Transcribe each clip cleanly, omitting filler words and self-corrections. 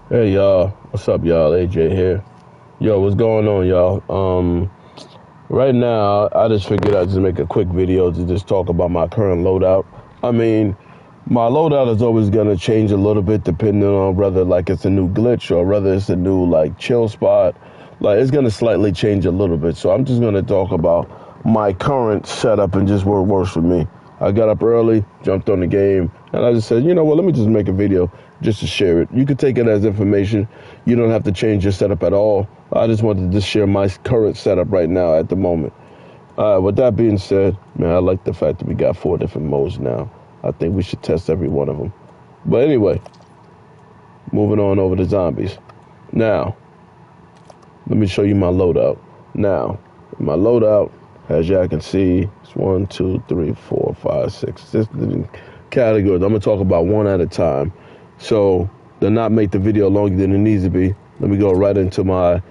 Hey y'all, what's up y'all? AJ here. Yo, what's going on y'all? Right now I just figured I'd just make a quick video to just talk about my current loadout. I mean, my loadout is always gonna change a little bit depending on whether like it's a new glitch or whether it's a new like chill spot. Like it's gonna slightly change a little bit. So I'm just gonna talk about my current setup and just what works for me. I got up early, jumped on the game, and I just said, you know what, let me just make a video just to share it. You could take it as information. You don't have to change your setup at all. I just wanted to just share my current setup right now at the moment. With that being said, man, I like the fact that we got 4 different modes now. I think we should test every one of them. But anyway, moving on over to zombies. Now, let me show you my loadout. Now, my loadout, as y'all can see, it's 1, 2, 3, 4, 5, 6. This categories. I'm gonna talk about one at a time. So to not make the video longer than it needs to be, let me go right into my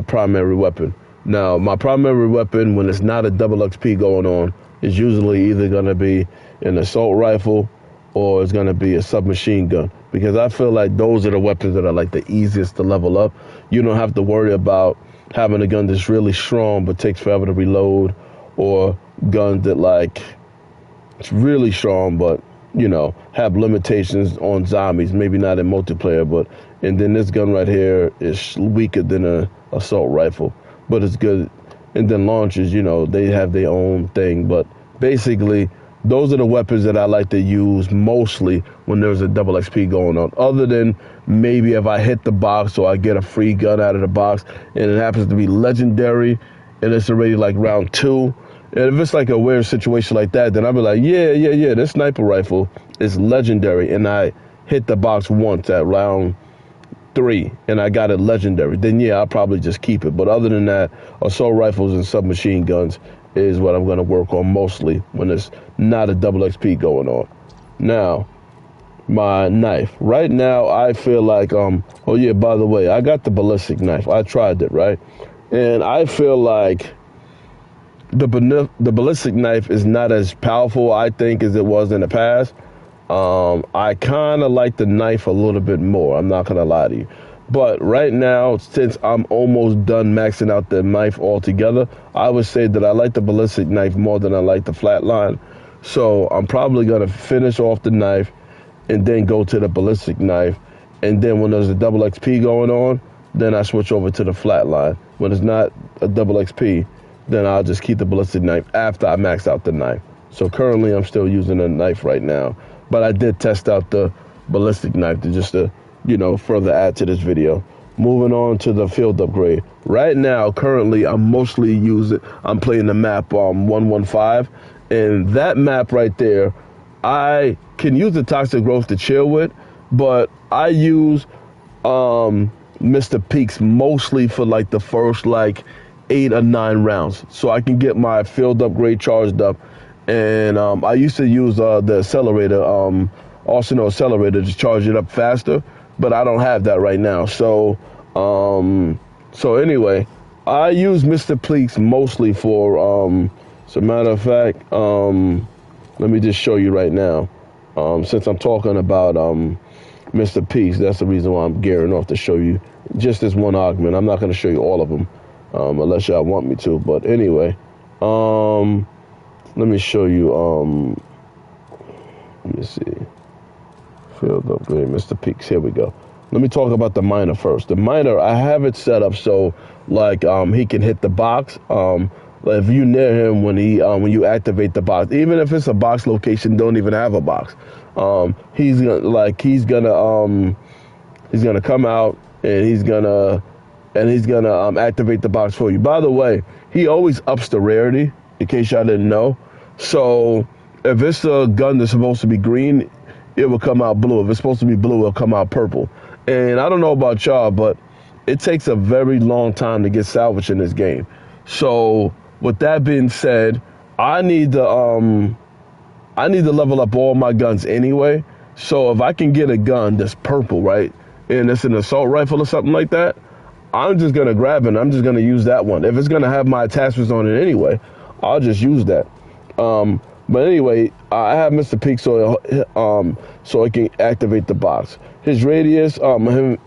primary weapon. Now, my primary weapon, when it's not a double XP going on, is usually either gonna be an assault rifle or it's gonna be a submachine gun, because I feel like those are the weapons that are like the easiest to level up. You don't have to worry about having a gun that's really strong but takes forever to reload, or guns that like it's really strong but you know have limitations on zombies, maybe not in multiplayer. But and then this gun right here is weaker than a assault rifle, but it's good. And then launchers, you know, they have their own thing, but basically those are the weapons that I like to use mostly when there's a double XP going on. Other than maybe if I hit the box or I get a free gun out of the box and it happens to be legendary and it's already like round 2. And if it's like a weird situation like that, then I'll be like, yeah, this sniper rifle is legendary, and I hit the box once at round 3 and I got it legendary, then yeah, I'll probably just keep it. But other than that, assault rifles and submachine guns is what I'm going to work on mostly when there's not a double XP going on. Now, my knife. Right now, I feel like, oh yeah, by the way, I got the ballistic knife. I tried it, right? And I feel like the ballistic knife is not as powerful, I think, as it was in the past. I kind of like the knife a little bit more. I'm not going to lie to you. But right now, since I'm almost done maxing out the knife altogether, I would say that I like the ballistic knife more than I like the flatline. So I'm probably going to finish off the knife and then go to the ballistic knife. And then when there's a double XP going on, then I switch over to the flatline. When it's not a double XP, then I'll just keep the ballistic knife after I max out the knife. So currently I'm still using a knife right now. But I did test out the ballistic knife to you know, further add to this video. Moving on to the field upgrade. Right now, currently, I'm playing the map 115. And that map right there, I can use the toxic growth to chill with, but I use Mr. Peaks mostly for like the first like 8 or 9 rounds. So I can get my field upgrade charged up. And I used to use the accelerator, Arsenal accelerator, to charge it up faster, but I don't have that right now. So anyway, I use Mr. Pleeks mostly for, as a matter of fact, let me just show you right now. Since I'm talking about Mr. Peaks, that's the reason why I'm gearing off to show you just this one augment. I'm not going to show you all of them unless y'all want me to. But anyway, let me show you, let me see. Field upgrade, Mr. Peaks. Here we go. Let me talk about the miner first. The miner, I have it set up so like he can hit the box. If you near him when you activate the box, even if it's a box location, don't even have a box. He's gonna come out and he's gonna activate the box for you. By the way, he always ups the rarity, in case y'all didn't know. So if it's a gun that's supposed to be green, it will come out blue. If it's supposed to be blue, it'll come out purple. And I don't know about y'all, but it takes a very long time to get salvaged in this game. So with that being said, I need to level up all my guns anyway. So if I can get a gun that's purple, right, and it's an assault rifle or something like that, I'm just gonna grab it and I'm just gonna use that one. If it's gonna have my attachments on it anyway, I'll just use that. But anyway, I have Mr. Peak so I can activate the box. His radius, him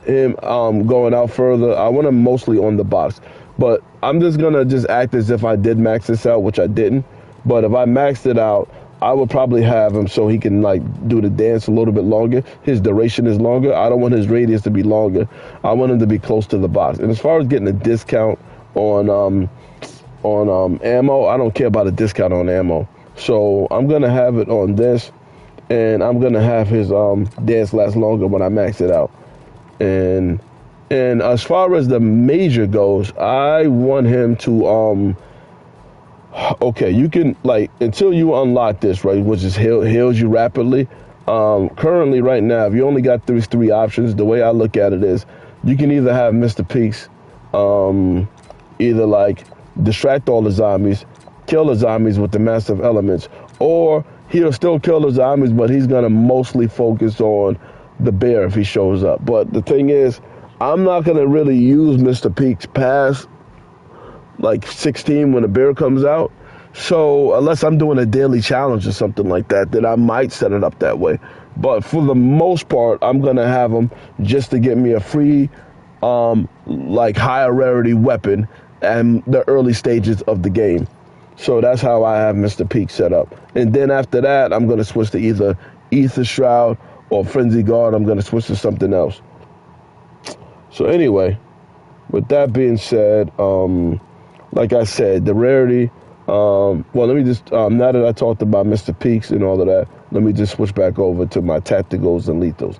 going out further. I want him mostly on the box, but I'm just gonna just act as if I did max this out, which I didn't. But if I maxed it out, I would probably have him so he can like do the dance a little bit longer. His duration is longer. I don't want his radius to be longer. I want him to be close to the box. And as far as getting a discount on ammo, I don't care about a discount on ammo. So I'm gonna have it on this, and I'm gonna have his dance last longer when I max it out. And as far as the major goes, I want him to okay, you can like until you unlock this, right, which is heals you rapidly. Currently, right now, if you only got these three options, the way I look at it is, you can either have Mr. Peaks, either like distract all the zombies, kill the zombies with the massive elements, or he'll still kill the zombies, but he's gonna mostly focus on the bear if he shows up. But the thing is, I'm not gonna really use Mr. Peaks past like 16 when the bear comes out. So unless I'm doing a daily challenge or something like that, then I might set it up that way. But for the most part, I'm gonna have them just to get me a free, like higher rarity weapon and the early stages of the game. So that's how I have Mr. Peak set up. And then after that, I'm gonna switch to either Ether Shroud or Frenzy Guard. I'm gonna switch to something else. So anyway, with that being said, like I said, the rarity, well, let me just, now that I talked about Mr. Peaks and all of that, let me just switch back over to my tacticals and lethals.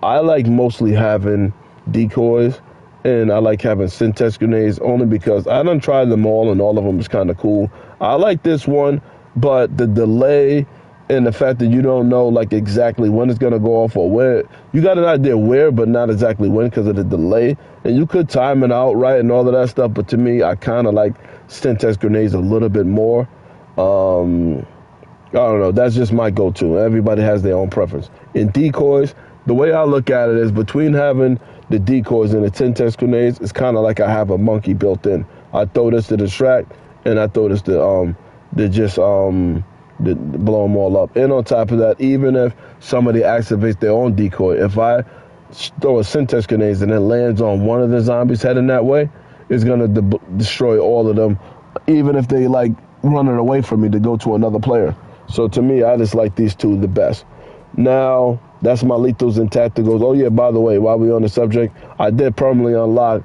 I like mostly having decoys, and I like having syntax grenades only because I done tried them all, and all of them is kind of cool. I like this one, but the delay and the fact that you don't know like exactly when it's gonna go off or where, you got an idea where, but not exactly when because of the delay. And you could time it out right and all of that stuff, but to me, I kind of like syntax grenades a little bit more. I don't know. That's just my go-to. Everybody has their own preference. In decoys, the way I look at it is between having the decoys and the syntax grenades, it's kind of like I have a monkey built in. I throw this to distract, and I throw this to just blow them all up. And on top of that, even if somebody activates their own decoy, if I throw a syntax grenade and it lands on one of the zombies heading that way, it's gonna destroy all of them, even if they like running away from me to go to another player. So to me, I just like these two the best. Now, that's my lethals and tacticals. Oh yeah, by the way, while we're on the subject, I did permanently unlock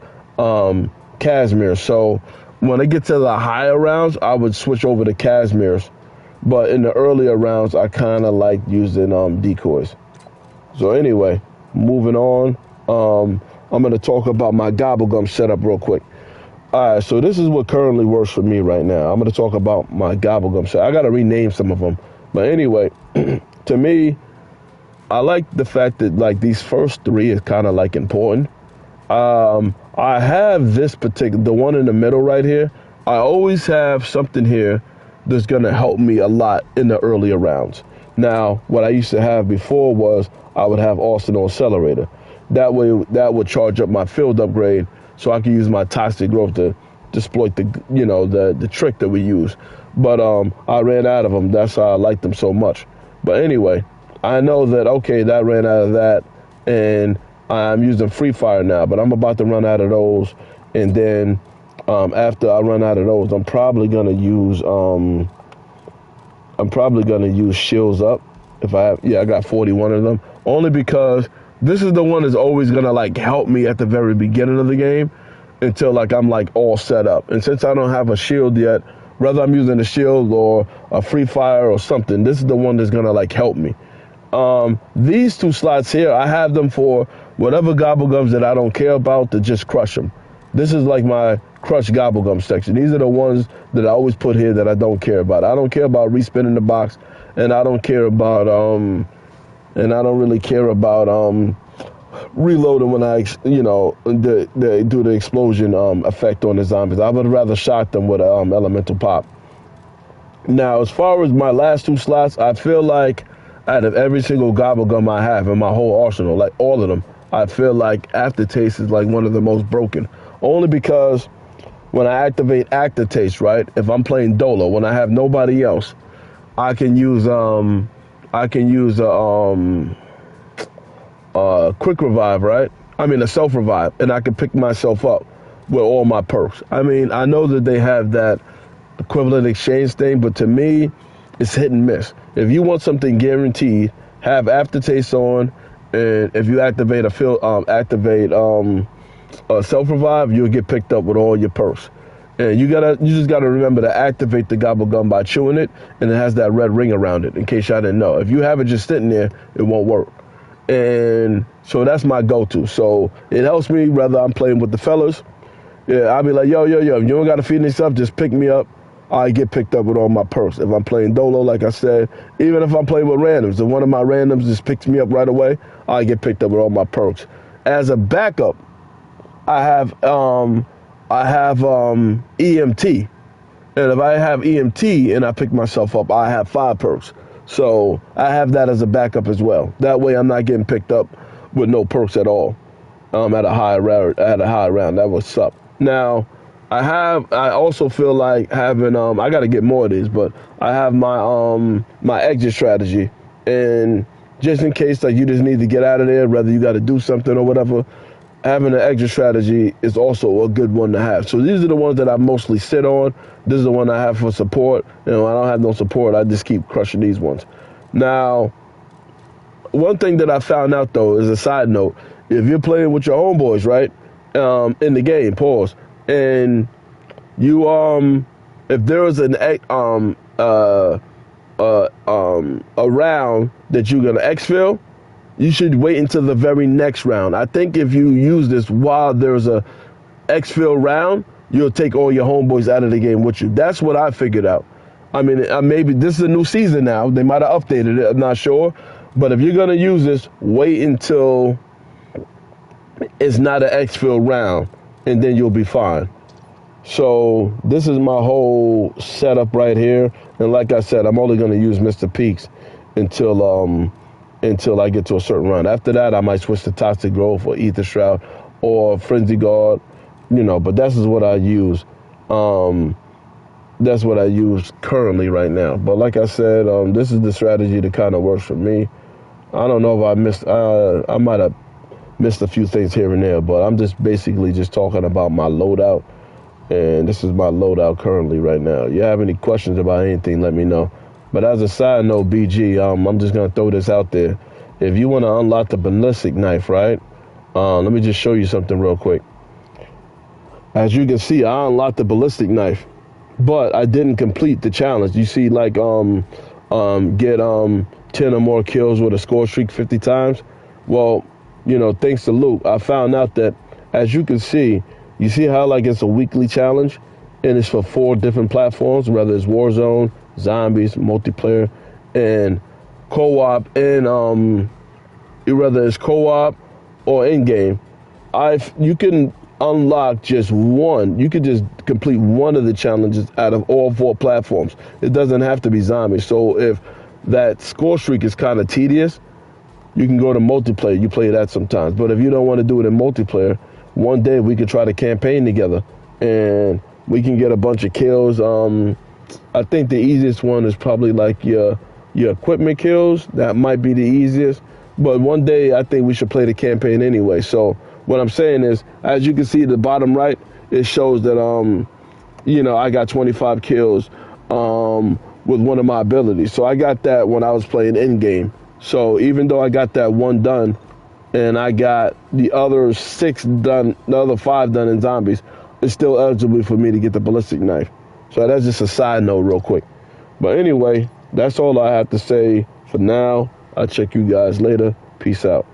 Casimir. So when I get to the higher rounds, I would switch over to Casimirs. But in the earlier rounds, I kind of like using decoys. So anyway, moving on, I'm going to talk about my gobblegum setup real quick. All right, so this is what currently works for me right now. I'm going to talk about my gobblegum setup. I got to rename some of them. But anyway, to me, I like the fact that like these first three is kind of like important. I have this particular, the one in the middle right here. I always have something here that's going to help me a lot in the earlier rounds. Now, what I used to have before was I would have Arsenal Accelerator. That way, that would charge up my field upgrade so I could use my toxic growth to exploit the trick that we use. But I ran out of them. That's how I liked them so much. But anyway, I know that, okay, that ran out of that, and I'm using Free Fire now, but I'm about to run out of those, and then after I run out of those, I'm probably gonna use Shields Up. If I have, I got 41 of them. Only because this is the one that's always gonna like help me at the very beginning of the game until like I'm like all set up. And since I don't have a shield yet, whether I'm using a shield or a Free Fire or something, this is the one that's gonna like help me. These two slots here, I have them for whatever gobblegums that I don't care about to just crush them. This is like my crush gobblegum section. These are the ones that I always put here that I don't care about. I don't care about respinning the box, and I don't care about and I don't really care about reloading when I they do the explosion effect on the zombies. I would rather shot them with elemental pop. Now, as far as my last two slots, I feel like out of every single gobblegum I have in my whole arsenal, like all of them, I feel like Aftertaste is like one of the most broken. Only because when I activate Aftertaste, right, if I'm playing Dolo, when I have nobody else, I can use a quick revive, right? I mean a self revive, and I can pick myself up with all my perks. I mean, I know that they have that equivalent exchange thing, but to me, it's hit and miss. If you want something guaranteed, have aftertaste on, and if you activate a self revive, you'll get picked up with all your perks. And you just gotta remember to activate the gobble gum by chewing it, and it has that red ring around it. In case y'all didn't know, if you have it just sitting there, it won't work. And so that's my go-to. So it helps me whether I'm playing with the fellas. Yeah, I'll be like, yo, if you don't gotta feed this up, just pick me up. I get picked up with all my perks. If I'm playing dolo, like I said, even if I'm playing with randoms, if one of my randoms just picks me up right away, I get picked up with all my perks. As a backup, I have EMT, and if I have EMT and I pick myself up, I have 5 perks. So I have that as a backup as well. That way, I'm not getting picked up with no perks at all. At a high round. That was up. Now, I also feel like having I got to get more of these, but I have my exit strategy, and just in case like you just need to get out of there, whether you got to do something or whatever, having an exit strategy is also a good one to have. So these are the ones that I mostly sit on. This is the one I have for support. I don't have no support. I just keep crushing these ones. Now, one thing that I found out though is a side note: if you're playing with your homeboys, right, in the game, and you if there is a round that you're gonna exfil, you should wait until the very next round. I think if you use this while there's a exfil round, you'll take all your homeboys out of the game with you. That's what I figured out. I mean, maybe this is a new season now. They might have updated it. I'm not sure. But if you're going to use this, wait until it's not an exfil round, and then you'll be fine. So this is my whole setup right here. And like I said, I'm only going to use Mr. Peaks until I get to a certain round. After that, I might switch to Toxic Growth or Ether Shroud or Frenzy Guard, but that's what I use. That's what I use currently right now. But like I said, this is the strategy that kind of works for me. I don't know if I might have missed a few things here and there, but I'm just basically just talking about my loadout. And this is my loadout currently right now. If you have any questions about anything, let me know. But as a side note, BG, I'm just going to throw this out there. If you want to unlock the ballistic knife, right, let me just show you something real quick. As you can see, I unlocked the ballistic knife, but I didn't complete the challenge. You see, like, get 10 or more kills with a score streak 50 times. Well, thanks to Luke, I found out that, as you can see, you see how, like, it's a weekly challenge, and it's for 4 different platforms, whether it's Warzone, Zombies, multiplayer, and co-op, and whether it's co-op or in-game. You can unlock just one. You can just complete one of the challenges out of all 4 platforms. It doesn't have to be Zombies. So if that score streak is kind of tedious, you can go to multiplayer. You play that sometimes. But if you don't want to do it in multiplayer, one day we could try to campaign together, and we can get a bunch of kills. I think the easiest one is probably like your equipment kills. That might be the easiest. But one day I think we should play the campaign anyway. So what I'm saying is, as you can see at the bottom right, it shows that I got 25 kills with one of my abilities. So I got that when I was playing in game. So even though I got that one done, and I got the other 6 done, the other 5 done in Zombies, it's still eligible for me to get the ballistic knife. So that's just a side note real quick. But anyway, that's all I have to say for now. I'll check you guys later. Peace out.